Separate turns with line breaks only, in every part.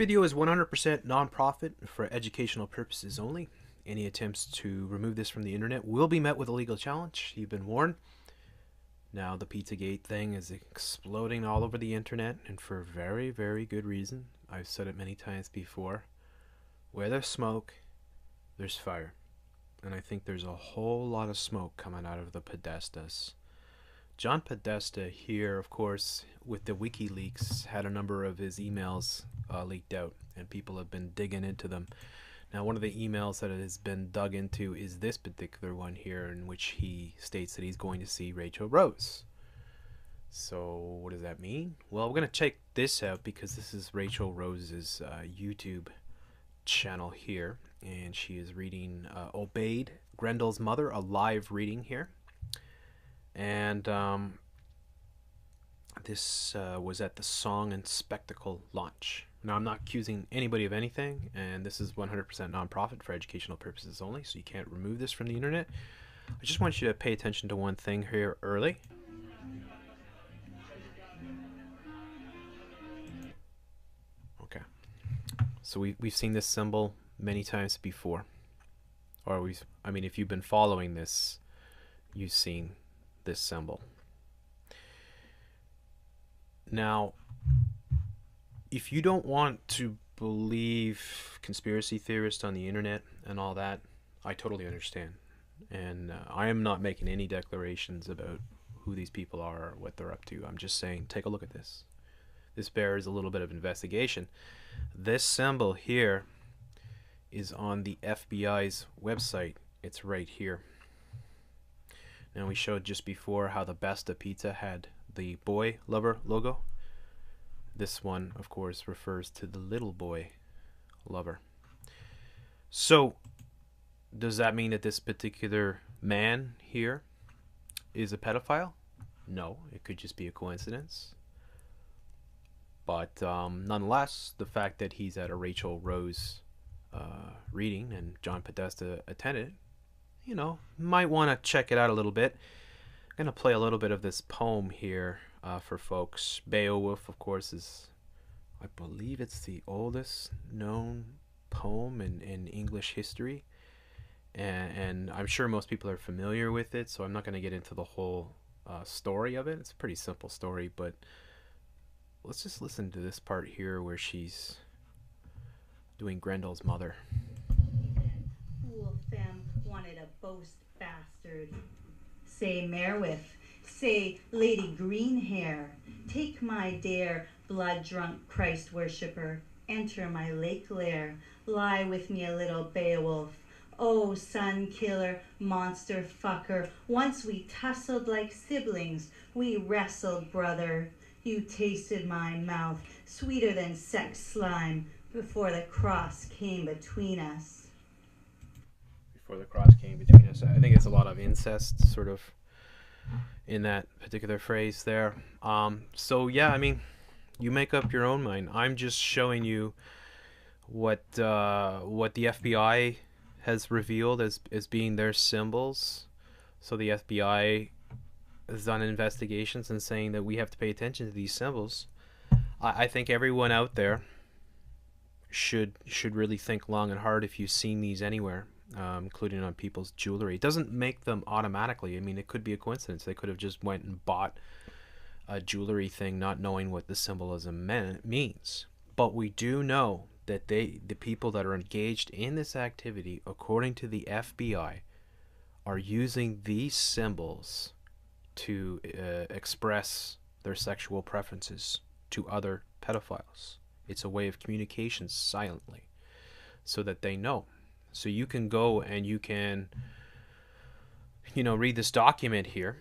video is 100% non-profit for educational purposes only. Any attempts to remove this from the internet will be met with a legal challenge. You've been warned. Now the PizzaGate thing is exploding all over the internet, and for very, very good reason. I've said it many times before. Where there's smoke, there's fire. And I think there's a whole lot of smoke coming out of the Podestas. John Podesta here, of course, with the WikiLeaks, had a number of his emails leaked out, and people have been digging into them. Now, one of the emails that has been dug into is this particular one here, in which he states that he's going to see Rachel Rose. So, what does that mean? Well, we're going to check this out because this is Rachel Rose's YouTube channel here, and she is reading Obeyed, Grendel's Mother, a live reading here. And this was at the Song and Spectacle launch. Now, I'm not accusing anybody of anything, and this is 100% non-profit for educational purposes only, so you can't remove this from the internet. I just want you to pay attention to one thing here early. Okay. So we've seen this symbol many times before. Or I mean, if you've been following this, you've seen this symbol. Now, if you don't want to believe conspiracy theorists on the internet and all that, I totally understand. And I am not making any declarations about who these people are or what they're up to. I'm just saying, take a look at this. This bears a little bit of investigation. This symbol here is on the FBI's website. It's right here. Now, we showed just before how the Besta pizza had the boy lover logo. This one, of course, refers to the little boy lover. So, does that mean that this particular man here is a pedophile? No, it could just be a coincidence. But nonetheless, the fact that he's at a Rachel Rose reading and John Podesta attended, you know, might want to check it out a little bit. I'm going to play a little bit of this poem here for folks. Beowulf, of course, is, I believe it's the oldest known poem in English history. And I'm sure most people are familiar with it, so I'm not going to get into the whole story of it. It's a pretty simple story, but let's just listen to this part here where she's doing Grendel's mother.
Fool femme wanted a boast bastard. Say Merwith, say Lady Greenhair, take my dare, blood-drunk Christ worshipper, enter my lake lair, lie with me a little Beowulf. Oh, sun killer, monster fucker, once we tussled like siblings, we wrestled, brother. You tasted my mouth, sweeter than sex slime, before the cross came between us.
Before the cross came between us. I think it's a lot of incest sort of in that particular phrase there. So yeah, I mean, you make up your own mind. I'm just showing you what the FBI has revealed as being their symbols. So the FBI has done investigations and saying that we have to pay attention to these symbols. I think everyone out there should really think long and hard if you've seen these anywhere, including on people's jewelry. It doesn't make them automatically. I mean, it could be a coincidence. They could have just went and bought a jewelry thing not knowing what the symbolism means. But we do know that the people that are engaged in this activity, according to the FBI, are using these symbols to express their sexual preferences to other pedophiles. It's a way of communication silently so that they know. So you can go and you can, you know, read this document here.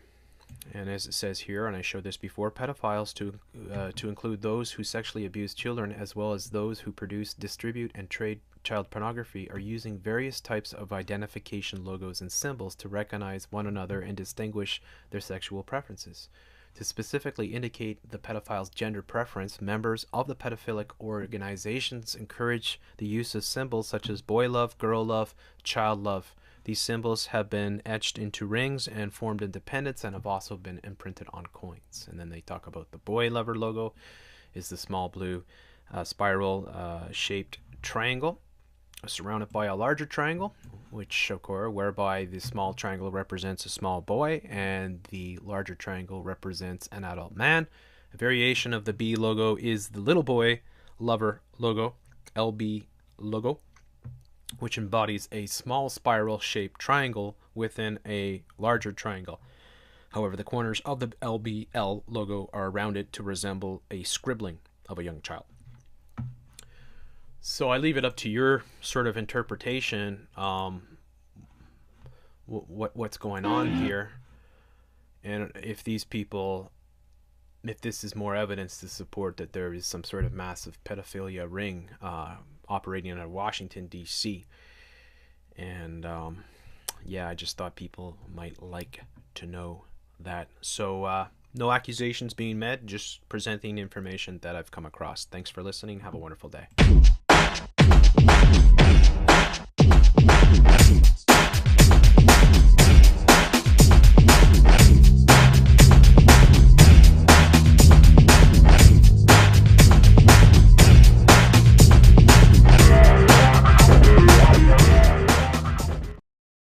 And as it says here, and I showed this before, pedophiles to include those who sexually abuse children as well as those who produce, distribute, and trade child pornography are using various types of identification logos and symbols to recognize one another and distinguish their sexual preferences. To specifically indicate the pedophile's gender preference, members of the pedophilic organizations encourage the use of symbols such as boy love, girl love, child love. These symbols have been etched into rings and formed independents and have also been imprinted on coins. And then they talk about the boy lover logo is the small blue a spiral shaped triangle surrounded by a larger triangle, which occur whereby the small triangle represents a small boy and the larger triangle represents an adult man. A variation of the B logo is the little boy lover logo, LB logo, which embodies a small spiral shaped triangle within a larger triangle. However, the corners of the LBL logo are rounded to resemble a scribbling of a young child. So I leave it up to your sort of interpretation, what's going on here, and if these people, if this is more evidence to support that there is some sort of massive pedophilia ring operating in Washington, D.C. And yeah, I just thought people might like to know that. So no accusations being made, just presenting information that I've come across. Thanks for listening. Have a wonderful day.